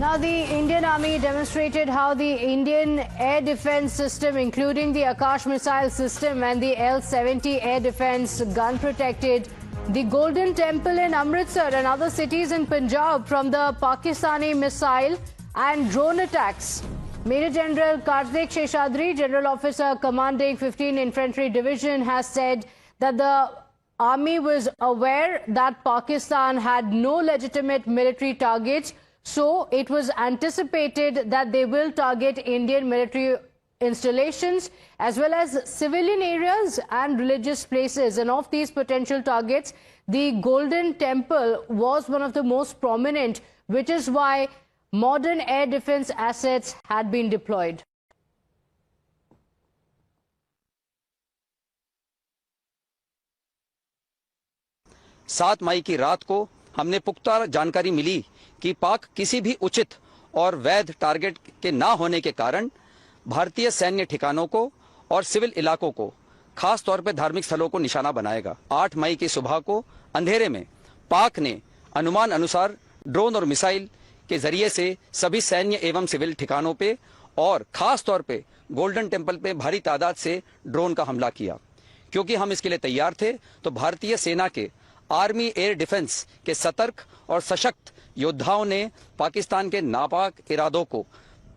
Now, the Indian Army demonstrated how the Indian air defense system, including the Akash missile system and the L-70 air defense gun, protected the Golden Temple in Amritsar and other cities in Punjab from the Pakistani missile and drone attacks. Major General Kartik Seshadri, General Officer commanding 15 Infantry Division, has said that the Army was aware that Pakistan had no legitimate military targets, so it was anticipated that they will target Indian military installations as well as civilian areas and religious places. And of these potential targets, the Golden Temple was one of the most prominent, which is why modern air defense assets had been deployed. सात मई की रात को हमने पुख्ता जानकारी मिली कि पाक किसी भी उचित और वैध टारगेट के ना होने के कारण भारतीय सैन्य ठिकानों को और सिविल इलाकों को, खास तौर पर धार्मिक स्थलों को निशाना बनाएगा। 8 मई की सुबह को अंधेरे में पाक ने अनुमान अनुसार ड्रोन और मिसाइल के जरिए से सभी सैन्य एवं सिविल ठिकानों पे और खास तौर पे गोल्डन टेम्पल पे भारी तादाद से ड्रोन का हमला किया। क्योंकि हम इसके लिए तैयार थे, तो भारतीय सेना के आर्मी एयर डिफेंस के सतर्क और सशक्त योद्धाओं ने पाकिस्तान के नापाक इरादों को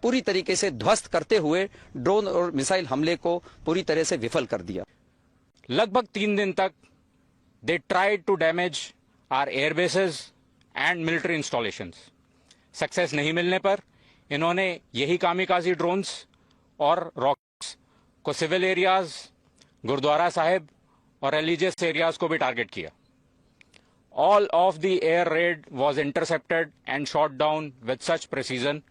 पूरी तरीके से ध्वस्त करते हुए ड्रोन और मिसाइल हमले को पूरी तरह से विफल कर दिया। लगभग 3 दिन तक they tried to damage our airbases and military installations. Success नहीं मिलने पर इन्होंने यही कामिकाजी ड्रोन्स और रॉकेट्स को सिविल एरियाज, गुरुद्वारा साहिब और रिलीजियस एरियाज को भी टारगेट किया। All of the air raid was intercepted and shot down with such precision.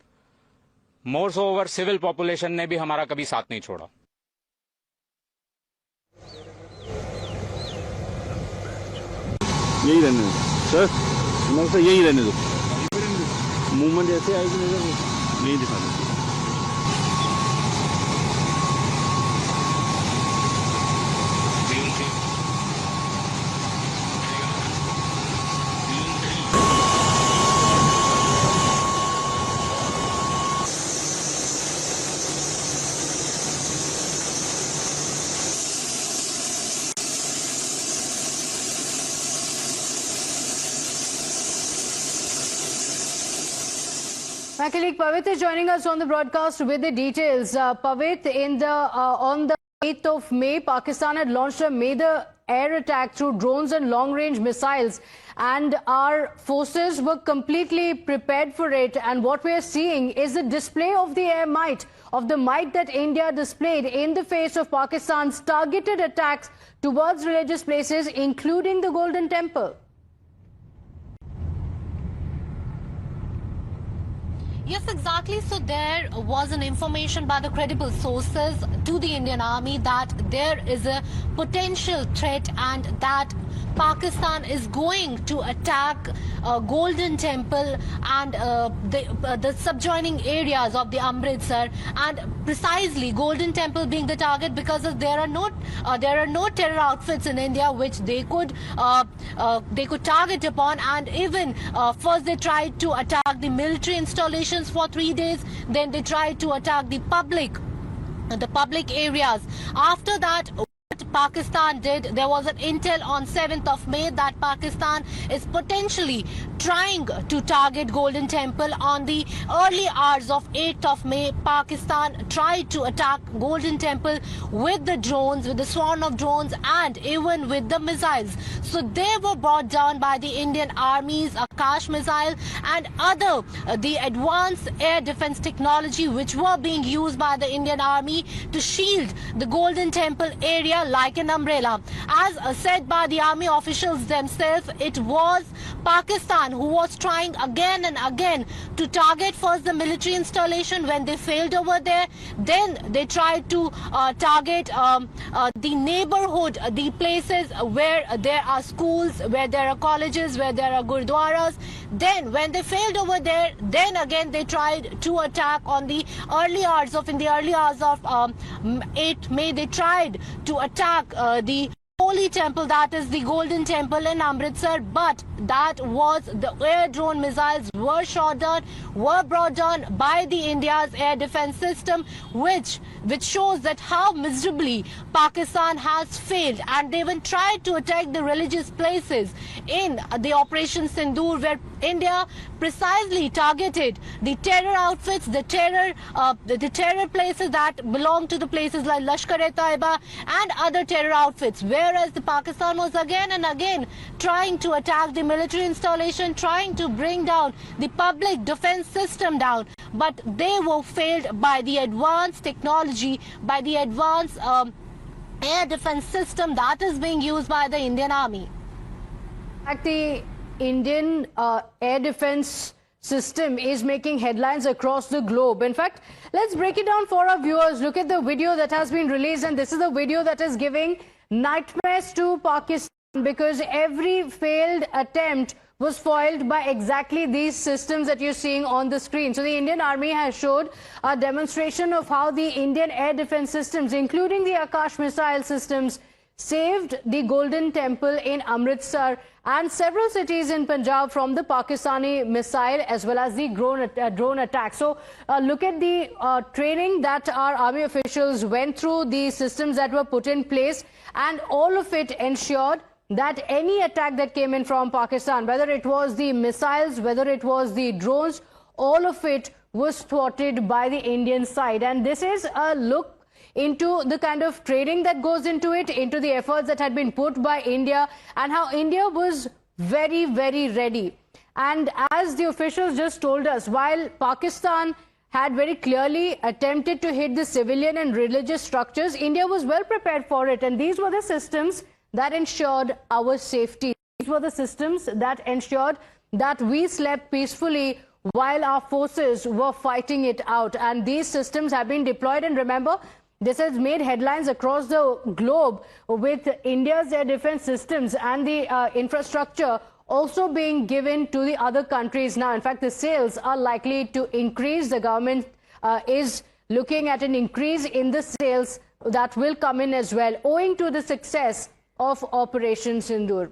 Moreover, civil population ने भी हमारा कभी साथ नहीं छोड़ा। यही रहने दो सर, मैं तो यही रहने दो। मूवमेंट जैसे आएगी नहीं दिखा दो। My colleague Pavit is joining us on the broadcast with the details. Pavit, on the 8th of May, Pakistan had launched a major air attack through drones and long-range missiles, and our forces were completely prepared for it. And what we are seeing is the display of the air might, of the might that India displayed in the face of Pakistan's targeted attacks towards religious places, including the Golden Temple. Yes, exactly. So there was an information by the credible sources to the Indian Army that there is a potential threat and that Pakistan is going to attack Golden Temple and the subjoining areas of the Amritsar, and precisely Golden Temple being the target because there are no terror outfits in India which they could target upon. And even first they tried to attack the military installations for 3 days, then they tried to attack the public areas. After that, Pakistan did, there was an intel on 7th of May that Pakistan is potentially trying to target Golden Temple. On the early hours of 8th of May, Pakistan tried to attack Golden Temple with the drones, with the swarm of drones and even with the missiles. So they were brought down by the Indian Army's Akash missile and other the advanced air defense technology which were being used by the Indian Army to shield the Golden Temple area like an umbrella. As said by the army officials themselves, it was Pakistan who was trying again and again to target first the military installation. When they failed over there, then they tried to target the neighborhood, the places where there are schools, where there are colleges, where there are gurdwaras. Then when they failed over there, then again they tried to attack on the early hours of 8th May, they tried to attack the holy temple, that is the Golden Temple in Amritsar, but that was the air drone missiles were shot down, were brought down by the India's air defense system, which shows that how miserably Pakistan has failed. And they even tried to attack the religious places in the Operation Sindoor, where India precisely targeted the terror outfits, the terror places that belong to the places like Lashkar-e-Taiba and other terror outfits, whereas the Pakistan was again and again trying to attack the military installation, trying to bring down the public defense system down, but they were failed by the advanced technology, by the advanced air defense system that is being used by the Indian Army. In fact, the Indian air defense system is making headlines across the globe. In fact, let's break it down for our viewers. Look at the video that has been released, and this is the video that is giving nightmares to Pakistan, because every failed attempt was foiled by exactly these systems that you're seeing on the screen. So the Indian Army has showed a demonstration of how the Indian air defense systems, including the Akash missile systems, saved the Golden Temple in Amritsar and several cities in Punjab from the Pakistani missile as well as the drone attack. So look at the training that our army officials went through, the systems that were put in place, and all of it ensured that any attack that came in from Pakistan, whether it was the missiles, whether it was the drones, all of it was thwarted by the Indian side. And this is a look into the kind of training that goes into it, into the efforts that had been put by India, and how India was very, very ready. And as the officials just told us, while Pakistan had very clearly attempted to hit the civilian and religious structures, India was well prepared for it. And these were the systems that ensured our safety. These were the systems that ensured that we slept peacefully while our forces were fighting it out. And these systems have been deployed. And remember, this has made headlines across the globe, with India's air defense systems and the infrastructure also being given to the other countries now. In fact, the sales are likely to increase. The government is looking at an increase in the sales that will come in as well, owing to the success of Operation Sindoor.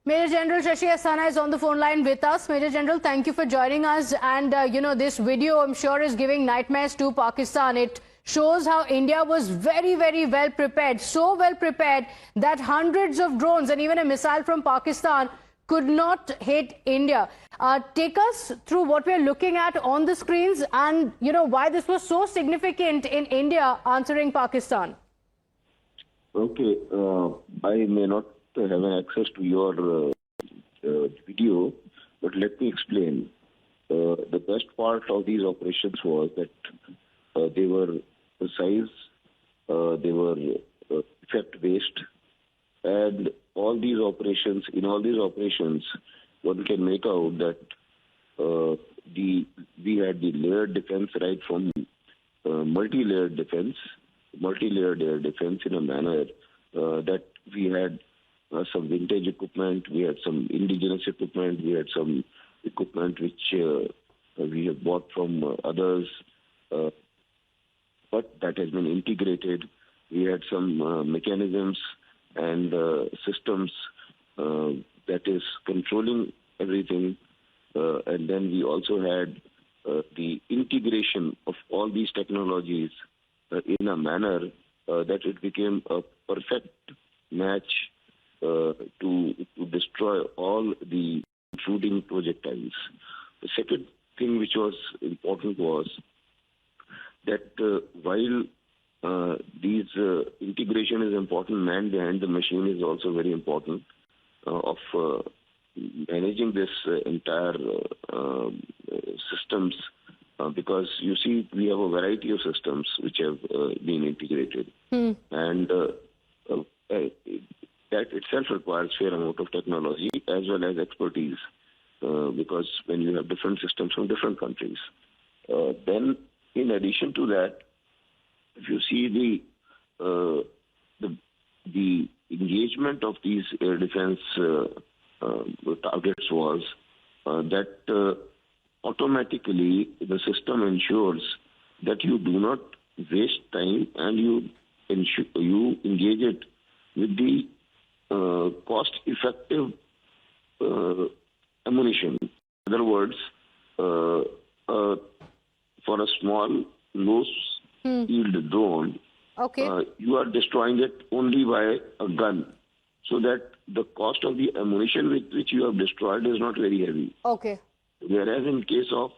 Major General Shashi Asthana is on the phone line with us. Major General, thank you for joining us. And, this video, I'm sure, is giving nightmares to Pakistan. It shows how India was very, very well prepared, so well prepared that hundreds of drones and even a missile from Pakistan could not hit India. Take us through what we're looking at on the screens and, why this was so significant in India answering Pakistan. Okay, I may not have access to your video, but let me explain. The best part of these operations was that they were precise, they were effect-based, and in all these operations, one can make out that we had the layered defense, right from multi-layered air defense in a manner that we had some vintage equipment, we had some indigenous equipment, we had some equipment which we have bought from others, but that has been integrated. We had some mechanisms and systems that is controlling everything, and then we also had the integration of all these technologies in a manner that it became a perfect match to destroy all the intruding projectiles. The second thing which was important was that while these integration is important, man behind the machine is also very important of managing this entire systems, because you see we have a variety of systems which have been integrated, and that itself requires fair amount of technology as well as expertise, because when you have different systems from different countries, then in addition to that, if you see the engagement of these air defense targets was that automatically the system ensures that you do not waste time and you engage it with the cost-effective ammunition. In other words, for a small, low-yield drone, you are destroying it only by a gun, so that the cost of the ammunition with which you have destroyed is not very heavy. Okay. Whereas in case of,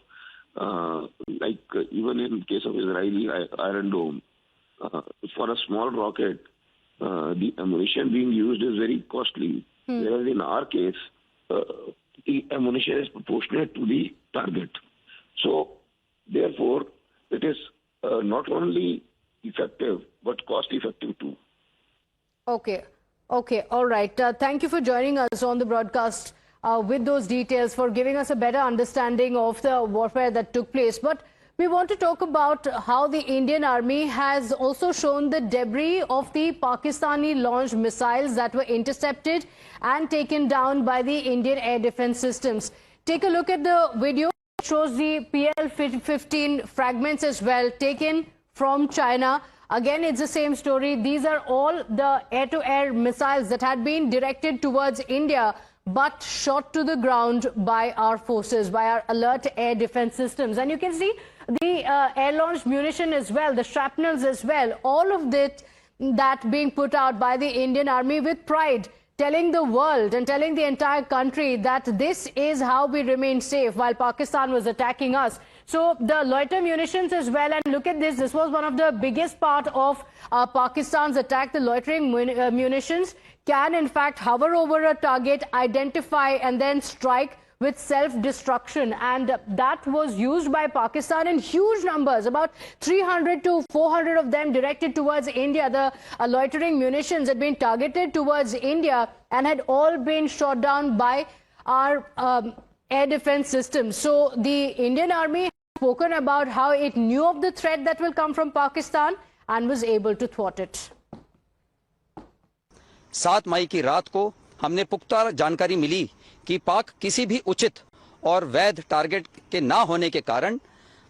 even in case of Israeli Iron Dome, for a small rocket, the ammunition being used is very costly. Whereas in our case, the ammunition is proportionate to the target. So, therefore, it is not only effective, but cost-effective too. Okay. Okay. All right. Thank you for joining us on the broadcast with those details, for giving us a better understanding of the warfare that took place. But we want to talk about how the Indian Army has also shown the debris of the Pakistani-launched missiles that were intercepted and taken down by the Indian air defense systems. Take a look at the video. It shows the PL-15 fragments as well, taken from China. Again, it's the same story. These are all the air-to-air missiles that had been directed towards India, but shot to the ground by our forces, by our alert air defense systems. And you can see the air-launched munition as well, the shrapnels as well, all of that being put out by the Indian Army with pride, telling the world and telling the entire country that this is how we remain safe while Pakistan was attacking us. So the loiter munitions as well, and look at this, this was one of the biggest part of Pakistan's attack. The loitering munitions can in fact hover over a target, identify and then strike with self-destruction, and that was used by Pakistan in huge numbers, about 300 to 400 of them directed towards India. The loitering munitions had been targeted towards India and had all been shot down by our air defense system. So the Indian Army has spoken about how it knew of the threat that will come from Pakistan and was able to thwart it. 7 मई की रात को हमने पुख्ता जानकारी मिली कि पाक किसी भी उचित और वैध टारगेट के ना होने के कारण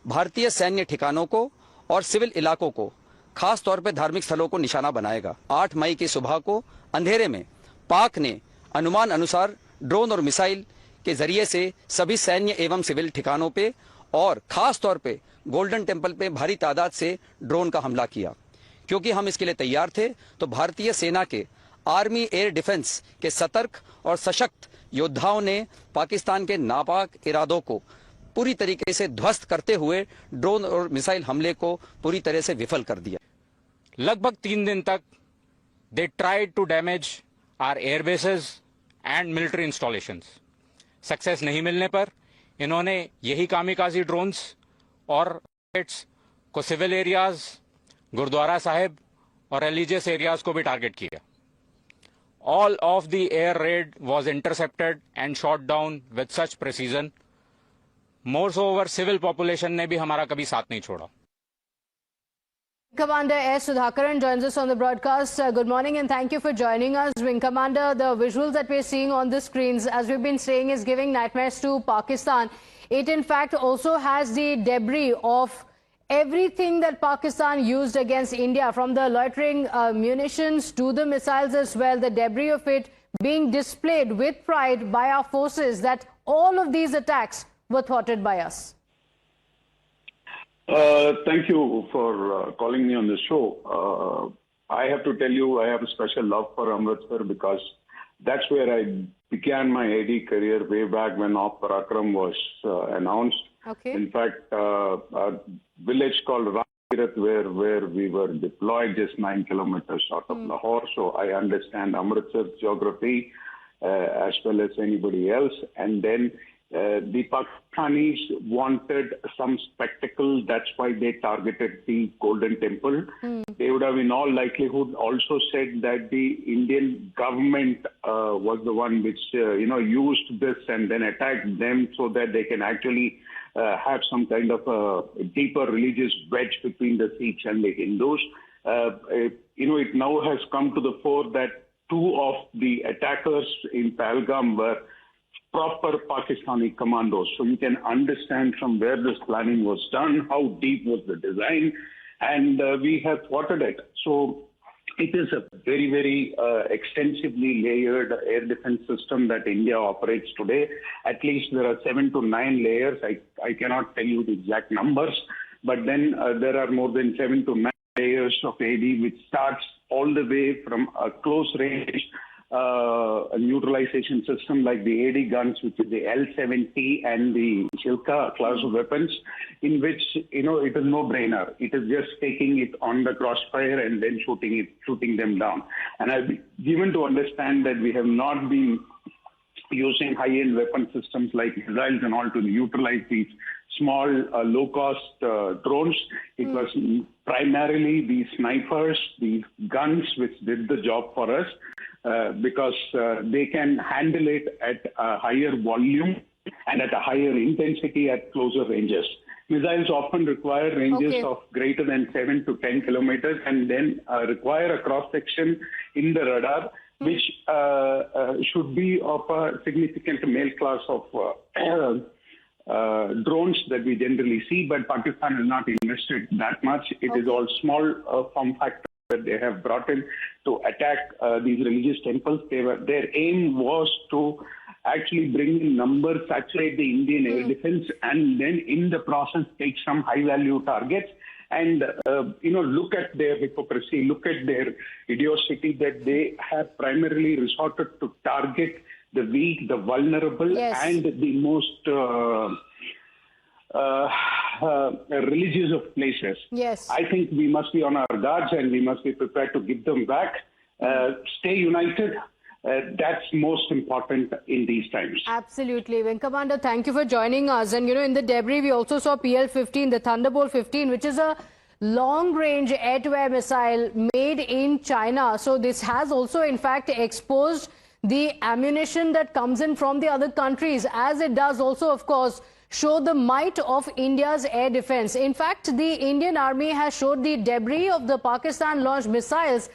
भारतीय सैन्य ठिकानों को और सिविल इलाकों को, खास तौर पर धार्मिक स्थलों को निशाना बनाएगा। 8 मई की सुबह को अंधेरे में पाक ने अनुमान अनुसार ड्रोन और मिसाइल के जरिए से सभी सैन्य एवं सिविल ठिकानों पे और खास तौर पे गोल्डन टेम्पल पे भारी तादाद से ड्रोन का हमला किया। क्योंकि हम इसके लिए तैयार थे, तो भारतीय सेना के आर्मी एयर डिफेंस के सतर्क और सशक्त योद्धाओं ने पाकिस्तान के नापाक इरादों को पूरी तरीके से ध्वस्त करते हुए ड्रोन और मिसाइल हमले को पूरी तरह से विफल कर दिया। लगभग 3 दिन तक they tried to damage our airbases and military installations. Success नहीं मिलने पर इन्होंने यही कामिकाजी ड्रोन्स और रॉकेट्स को सिविल एरियाज, गुरुद्वारा साहिब और रिलीजियस एरियाज को भी टारगेट किया। All of the air raid was intercepted and shot down with such precision. Moreover, civil population ने भी हमारा कभी साथ नहीं छोड़ा। Commander S. Sudhakaran joins us on the broadcast. Good morning and thank you for joining us. Wing Commander, the visuals that we're seeing on the screens, as we've been saying, is giving nightmares to Pakistan. It in fact also has the debris of everything that Pakistan used against India, from the loitering munitions to the missiles as well, the debris of it being displayed with pride by our forces, that all of these attacks were thwarted by us. Thank you for calling me on the show. I have to tell you, I have a special love for Amritsar because that's where I began my AD career way back when Op Parakram was announced. Okay. In fact, a village called Ramkirat, where we were deployed just 9 kilometers out of Lahore. So I understand Amritsar's geography as well as anybody else. And then the Pakistanis wanted some spectacle. That's why they targeted the Golden Temple. They would have in all likelihood also said that the Indian government was the one which used this and then attacked them so that they can actually have some kind of a deeper religious wedge between the Sikhs and the Hindus. It now has come to the fore that 2 of the attackers in Pahalgam were proper Pakistani commandos. So you can understand from where this planning was done, how deep was the design, and we have thwarted it. So It is a very, very extensively layered air defense system that India operates today. At least there are 7 to 9 layers. I cannot tell you the exact numbers, but then there are more than 7 to 9 layers of AD, which starts all the way from a close range a neutralization system like the AD guns, which is the L-70 and the Shilka class of weapons, in which, it is no brainer. It is just taking it on the crossfire and then shooting them down. And I've been given to understand that we have not been using high-end weapon systems like missiles and all to neutralize these small, low-cost drones. It was primarily these snipers, these guns, which did the job for us. Because they can handle it at a higher volume and at a higher intensity at closer ranges. Missiles often require ranges of greater than 7 to 10 kilometers and then require a cross-section in the radar, which should be of a significant male class of drones that we generally see, but Pakistan has not invested that much. It is all small form factor that they have brought in to attack these religious temples. Their aim was to actually bring in numbers, saturate the Indian air defense, and then in the process take some high-value targets. And, look at their hypocrisy, look at their idiocy that they have primarily resorted to target the weak, the vulnerable, and the most religious of places. Yes. I think we must be on our guards and we must be prepared to give them back. Stay united. That's most important in these times. Absolutely. Wing Commander, thank you for joining us. And, in the debris, we also saw PL-15, the Thunderbolt 15, which is a long-range air-to-air missile made in China. So this has also, in fact, exposed the ammunition that comes in from the other countries, as it does also, of course, show the might of India's air defense. In fact, the Indian Army has showed the debris of the Pakistan-launched missiles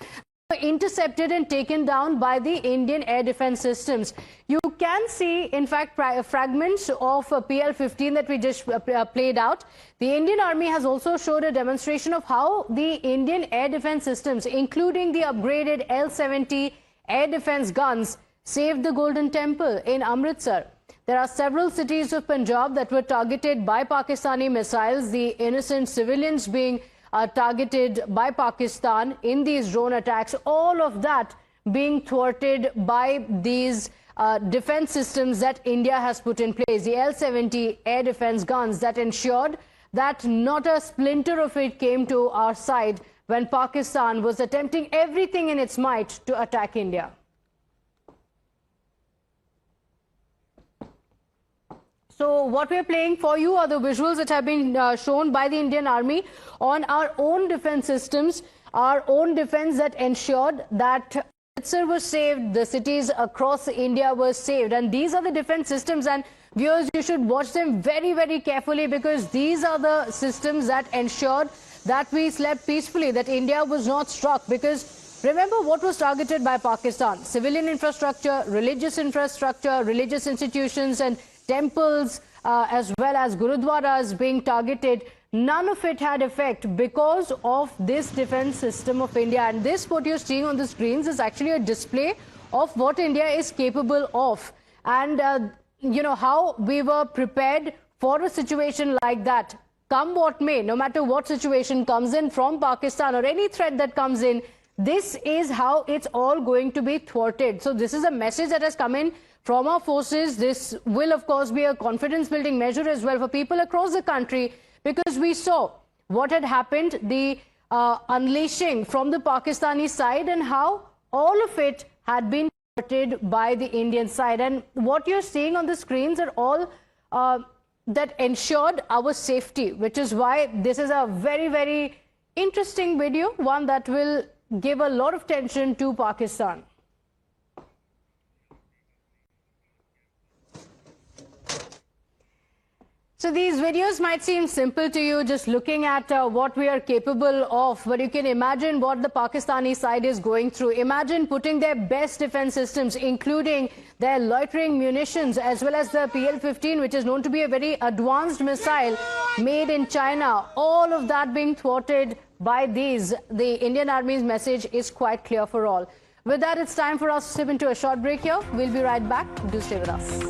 intercepted and taken down by the Indian air defense systems. You can see, in fact, fragments of PL-15 that we just played out. The Indian Army has also showed a demonstration of how the Indian air defense systems, including the upgraded L-70 air defense guns, saved the Golden Temple in Amritsar. There are several cities of Punjab that were targeted by Pakistani missiles, the innocent civilians being targeted by Pakistan in these drone attacks, all of that being thwarted by these defense systems that India has put in place, the L-70 air defense guns that ensured that not a splinter of it came to our side when Pakistan was attempting everything in its might to attack India. So what we're playing for you are the visuals that have been shown by the Indian Army on our own defense systems, our own defense that ensured that Amritsar was saved, the cities across India were saved. And these are the defense systems, and viewers, you should watch them very, very carefully, because these are the systems that ensured that we slept peacefully, that India was not struck. Because remember what was targeted by Pakistan: civilian infrastructure, religious institutions and temples, as well as gurudwaras being targeted. None of it had effect because of this defense system of India. And this, what you're seeing on the screens, is actually a display of what India is capable of. And, how we were prepared for a situation like that. Come what may, no matter what situation comes in from Pakistan or any threat that comes in, this is how it's all going to be thwarted. So this is a message that has come in from our forces. This will, of course, be a confidence-building measure as well for people across the country, because we saw what had happened, the unleashing from the Pakistani side, and how all of it had been thwarted by the Indian side. And what you're seeing on the screens are all that ensured our safety, which is why this is a very, very interesting video, one that will give a lot of tension to Pakistan. So these videos might seem simple to you, just looking at what we are capable of, but you can imagine what the Pakistani side is going through. Imagine putting their best defense systems, including their loitering munitions, as well as the PL-15, which is known to be a very advanced missile made in China. All of that being thwarted by these. The Indian Army's message is quite clear for all. With that, it's time for us to slip into a short break here. We'll be right back. Do stay with us.